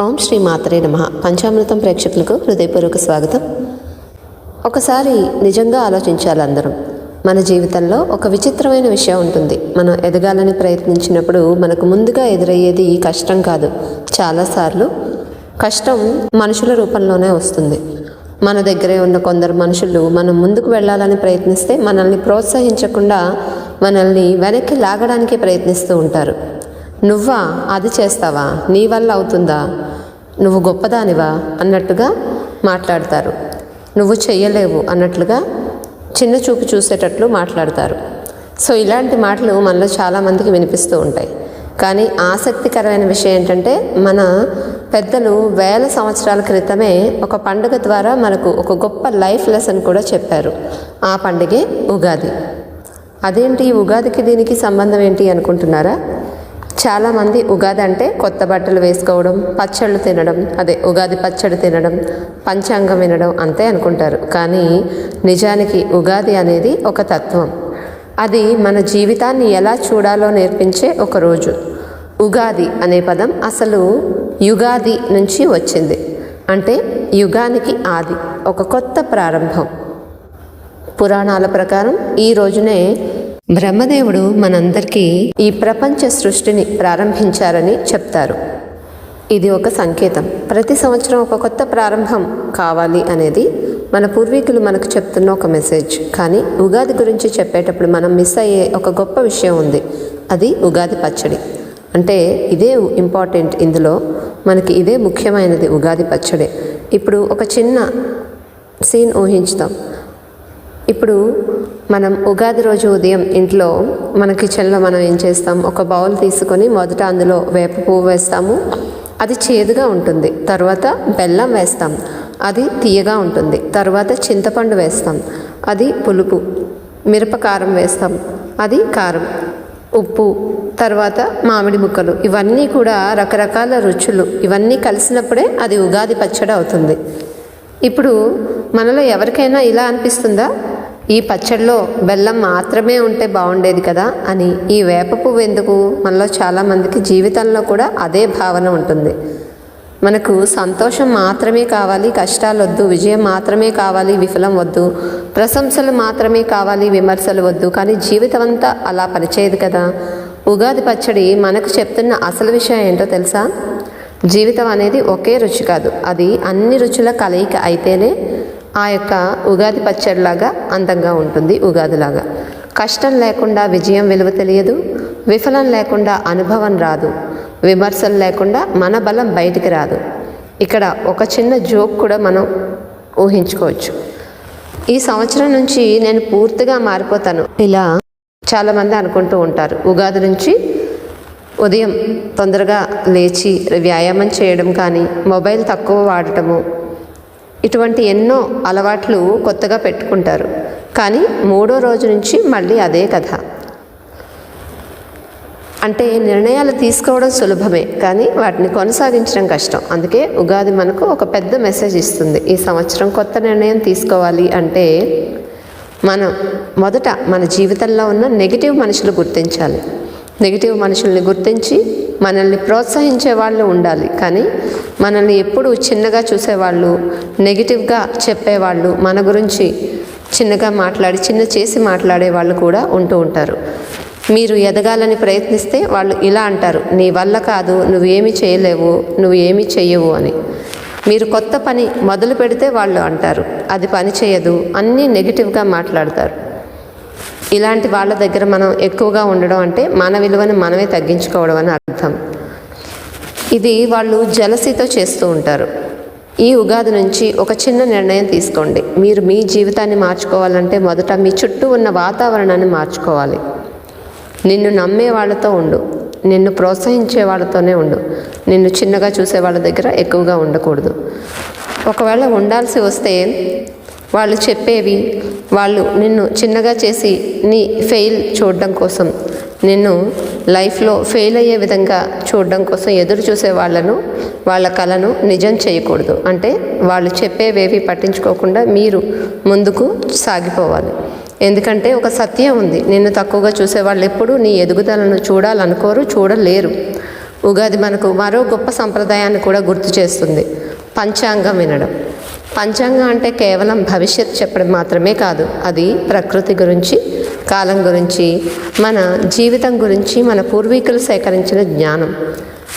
ఓం శ్రీ మాత్రే నమః. పంచామృతం ప్రేక్షకులకు హృదయపూర్వక స్వాగతం. ఒకసారి నిజంగా ఆలోచించాలి అందరం. మన జీవితంలో ఒక విచిత్రమైన విషయం ఉంటుంది. మనం ఎదగాలని ప్రయత్నించినప్పుడు మనకు ముందుగా ఎదురయ్యేది కష్టం కాదు. చాలాసార్లు కష్టం మనుషుల రూపంలోనే వస్తుంది. మన దగ్గరే ఉన్న కొందరు మనుషులు మనం ముందుకు వెళ్ళాలని ప్రయత్నిస్తే మనల్ని ప్రోత్సహించకుండా మనల్ని వెనక్కి లాగడానికి ప్రయత్నిస్తూ ఉంటారు. నువ్వా అది చేస్తావా, నీ వల్ల అవుతుందా, నువ్వు గొప్పదానివా అన్నట్టుగా మాట్లాడతారు. నువ్వు చెయ్యలేవు అన్నట్లుగా చిన్న చూపు చూసేటట్లు మాట్లాడతారు. సో ఇలాంటి మాటలు మనలో చాలామందికి వినిపిస్తూ ఉంటాయి. కానీ ఆసక్తికరమైన విషయం ఏంటంటే, మన పెద్దలు వేల సంవత్సరాల క్రితమే ఒక పండుగ ద్వారా మనకు ఒక గొప్ప లైఫ్ లెసన్ కూడా చెప్పారు. ఆ పండుగే ఉగాది. అదేంటి, ఉగాదికి దీనికి సంబంధం ఏంటి అనుకుంటున్నారా? చాలామంది ఉగాది అంటే కొత్త బట్టలు వేసుకోవడం, పచ్చళ్ళు తినడం, అదే ఉగాది పచ్చడి తినడం, పంచాంగం వినడం అంతే అనుకుంటారు. కానీ నిజానికి ఉగాది అనేది ఒక తత్వం. అది మన జీవితాన్ని ఎలా చూడాలో నేర్పించే ఒక రోజు. ఉగాది అనే పదం అసలు యుగాది నుంచి వచ్చింది. అంటే యుగానికి ఆది, ఒక కొత్త ప్రారంభం. పురాణాల ప్రకారం ఈ రోజునే బ్రహ్మదేవుడు మనందరికీ ఈ ప్రపంచ సృష్టిని ప్రారంభించారని చెప్తారు. ఇది ఒక సంకేతం. ప్రతి సంవత్సరం ఒక కొత్త ప్రారంభం కావాలి అనేది మన పూర్వీకులు మనకు చెప్తున్న ఒక మెసేజ్. కానీ ఉగాది గురించి చెప్పేటప్పుడు మనం మిస్ అయ్యే ఒక గొప్ప విషయం ఉంది. అది ఉగాది పచ్చడి. అంటే ఇదే ఇంపార్టెంట్. ఇందులో మనకి ఇదే ముఖ్యమైనది, ఉగాది పచ్చడి. ఇప్పుడు ఒక చిన్న సీన్ ఊహించుతాం. ఇప్పుడు మనం ఉగాది రోజు ఉదయం ఇంట్లో మన కిచెన్లో మనం ఏం చేస్తాం, ఒక బౌల్ తీసుకొని మొదట అందులో వేప పువ్వు వేస్తాము, అది చేదుగా ఉంటుంది. తర్వాత బెల్లం వేస్తాం, అది తీయగా ఉంటుంది. తర్వాత చింతపండు వేస్తాం, అది పులుపు. మిరపకారం వేస్తాం, అది కారం. ఉప్పు, తర్వాత మామిడి ముక్కలు. ఇవన్నీ కూడా రకరకాల రుచులు. ఇవన్నీ కలిసినప్పుడే అది ఉగాది పచ్చడి అవుతుంది. ఇప్పుడు మనలో ఎవరికైనా ఇలా అనిపిస్తుందా, ఈ పచ్చడిలో బెల్లం మాత్రమే ఉంటే బాగుండేది కదా అని? ఈ వేప పువ్వు ఎందుకు? మనలో చాలామందికి జీవితంలో కూడా అదే భావన ఉంటుంది. మనకు సంతోషం మాత్రమే కావాలి, కష్టాలు వద్దు. విజయం మాత్రమే కావాలి, విఫలం వద్దు. ప్రశంసలు మాత్రమే కావాలి, విమర్శలు వద్దు. కానీ జీవితం అంతా అలా పనిచేయదు కదా. ఉగాది పచ్చడి మనకు చెప్తున్న అసలు విషయం ఏంటో తెలుసా? జీవితం అనేది ఒకే రుచి కాదు, అది అన్ని రుచుల కలయిక అయితేనే ఆ యొక్క ఉగాది పచ్చడిలాగా అందంగా ఉంటుంది. ఉగాదిలాగా కష్టం లేకుండా విజయం విలువ తెలియదు, విఫలం లేకుండా అనుభవం రాదు, విమర్శలు లేకుండా మన బలం బయటికి రాదు. ఇక్కడ ఒక చిన్న జోక్ కూడా మనం ఊహించుకోవచ్చు. ఈ సంవత్సరం నుంచి నేను పూర్తిగా మారిపోతాను, ఇలా చాలామంది అనుకుంటూ ఉంటారు. ఉగాది నుంచి ఉదయం తొందరగా లేచి వ్యాయామం చేయడం కానీ, మొబైల్ తక్కువ వాడటము, ఇటువంటి ఎన్నో అలవాట్లు కొత్తగా పెట్టుకుంటారు. కానీ మూడో రోజు నుంచి మళ్ళీ అదే కథ. అంటే నిర్ణయాలు తీసుకోవడం సులభమే, కానీ వాటిని కొనసాగించడం కష్టం. అందుకే ఉగాది మనకు ఒక పెద్ద మెసేజ్ ఇస్తుంది. ఈ సంవత్సరం కొత్త నిర్ణయం తీసుకోవాలి అంటే మనం మొదట మన జీవితంలో ఉన్న నెగిటివ్ మనుషులు గుర్తించాలి. నెగిటివ్ మనుషుల్ని గుర్తించి మనల్ని ప్రోత్సహించే వాళ్ళు ఉండాలి. కానీ మనల్ని ఎప్పుడు చిన్నగా చూసేవాళ్ళు, నెగిటివ్గా చెప్పేవాళ్ళు, మన గురించి చిన్నగా మాట్లాడి చిన్న చేసి మాట్లాడే వాళ్ళు కూడా ఉంటూ ఉంటారు. మీరు ఎదగాలని ప్రయత్నిస్తే వాళ్ళు ఇలా అంటారు, నీ వల్ల కాదు, నువ్వేమీ చేయలేవు, నువ్వు ఏమీ చెయ్యవు అని. మీరు కొత్త పని మొదలు పెడితే వాళ్ళు అంటారు, అది పని చేయదు, అన్నీ నెగిటివ్గా మాట్లాడతారు. ఇలాంటి వాళ్ళ దగ్గర మనం ఎక్కువగా ఉండడం అంటే మన విలువను మనమే తగ్గించుకోవడం అని అర్థం. ఇది వాళ్ళు జలసీతో చేస్తూ ఉంటారు. ఈ ఉగాది నుంచి ఒక చిన్న నిర్ణయం తీసుకోండి. మీరు మీ జీవితాన్ని మార్చుకోవాలంటే మొదట మీ చుట్టూ ఉన్న వాతావరణాన్ని మార్చుకోవాలి. నిన్ను నమ్మే వాళ్ళతో ఉండు, నిన్ను ప్రోత్సహించే వాళ్ళతోనే ఉండు. నిన్ను చిన్నగా చూసే వాళ్ళ దగ్గర ఎక్కువగా ఉండకూడదు. ఒకవేళ ఉండాల్సి వస్తే వాళ్ళు చెప్పేవి, వాళ్ళు నిన్ను చిన్నగా చేసి నీ ఫెయిల్ చూడడం కోసం, నిన్ను లైఫ్లో ఫెయిల్ అయ్యే విధంగా చూడడం కోసం ఎదురు చూసే వాళ్ళను, వాళ్ళ కళను నిజం చేయకూడదు. అంటే వాళ్ళు చెప్పేవేవి పట్టించుకోకుండా మీరు ముందుకు సాగిపోవాలి. ఎందుకంటే ఒక సత్యం ఉంది, నిన్ను తక్కువగా చూసే వాళ్ళు ఎప్పుడూ నీ ఎదుగుదలను చూడాలనుకోరు, చూడలేరు. ఉగాది మనకు మరో గొప్ప సంప్రదాయాన్ని కూడా గుర్తు చేస్తుంది, పంచాంగం వినడం. పంచాంగం అంటే కేవలం భవిష్యత్తు చెప్పడం మాత్రమే కాదు, అది ప్రకృతి గురించి, కాలం గురించి, మన జీవితం గురించి, మన పూర్వీకులు సేకరించిన జ్ఞానం.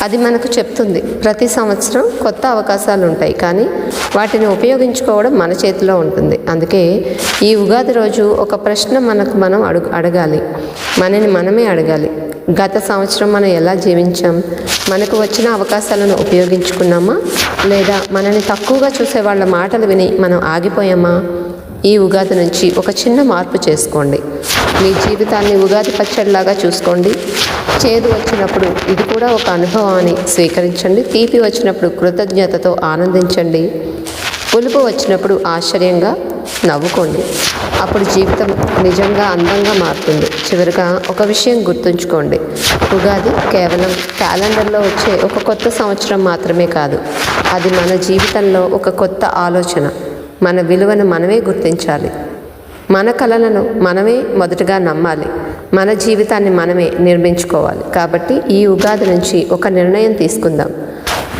అది మనకు చెప్తుంది ప్రతి సంవత్సరం కొత్త అవకాశాలు ఉంటాయి, కానీ వాటిని ఉపయోగించుకోవడం మన చేతిలో ఉంటుంది. అందుకే ఈ ఉగాది రోజు ఒక ప్రశ్న మనం అడగాలి, మనమే అడగాలి. గత సంవత్సరం మనం ఎలా జీవించాం? మనకు వచ్చిన అవకాశాలను ఉపయోగించుకున్నామా, లేదా మనని తక్కువగా చూసే వాళ్ళ మాటలు విని మనం ఆగిపోయామా? ఈ ఉగాది నుంచి ఒక చిన్న మార్పు చేసుకోండి. మీ జీవితాన్ని ఉగాది పచ్చడిలాగా చూసుకోండి. చేదు వచ్చినప్పుడు ఇది కూడా ఒక అనుభవం అని స్వీకరించండి. తీపి వచ్చినప్పుడు కృతజ్ఞతతో ఆనందించండి. పులుపు వచ్చినప్పుడు ఆశ్చర్యంగా నవ్వుకోండి. అప్పుడు జీవితం నిజంగా అందంగా మారుతుంది. చివరిగా ఒక విషయం గుర్తుంచుకోండి, ఉగాది కేవలం క్యాలెండర్లో వచ్చే ఒక కొత్త సంవత్సరం మాత్రమే కాదు, అది మన జీవితంలో ఒక కొత్త ఆలోచన. మన విలువను మనమే గుర్తించాలి, మన కలలను మనమే మొదటగా నమ్మాలి, మన జీవితాన్ని మనమే నిర్మించుకోవాలి. కాబట్టి ఈ ఉగాది నుంచి ఒక నిర్ణయం తీసుకుందాం.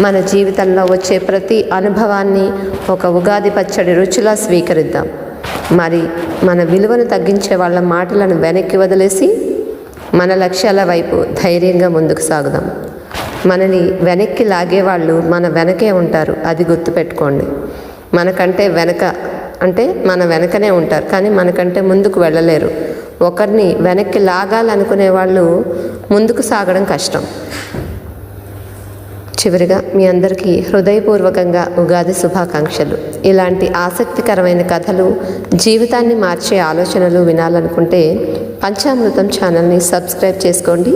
మన జీవితంలో వచ్చే ప్రతి అనుభవాన్ని ఒక ఉగాది పచ్చడి రుచిలా స్వీకరిద్దాం. మరి మన విలువను తగ్గించే వాళ్ళ మాటలను వెనక్కి వదిలేసి మన లక్ష్యాల వైపు ధైర్యంగా ముందుకు సాగుదాం. మనని వెనక్కి లాగేవాళ్ళు మన వెనకే ఉంటారు, అది గుర్తుపెట్టుకోండి. మనకంటే మన వెనకనే ఉంటారు, కానీ మనకంటే ముందుకు వెళ్ళలేరు. ఒకరిని వెనక్కి లాగాలనుకునే వాళ్ళు ముందుకు సాగడం కష్టం. చివరిగా మీ అందరికీ హృదయపూర్వకంగా ఉగాది శుభాకాంక్షలు. ఇలాంటి ఆసక్తికరమైన కథలు, జీవితాన్ని మార్చే ఆలోచనలు వినాలనుకుంటే పంచామృతం ఛానల్ని సబ్స్క్రైబ్ చేసుకోండి.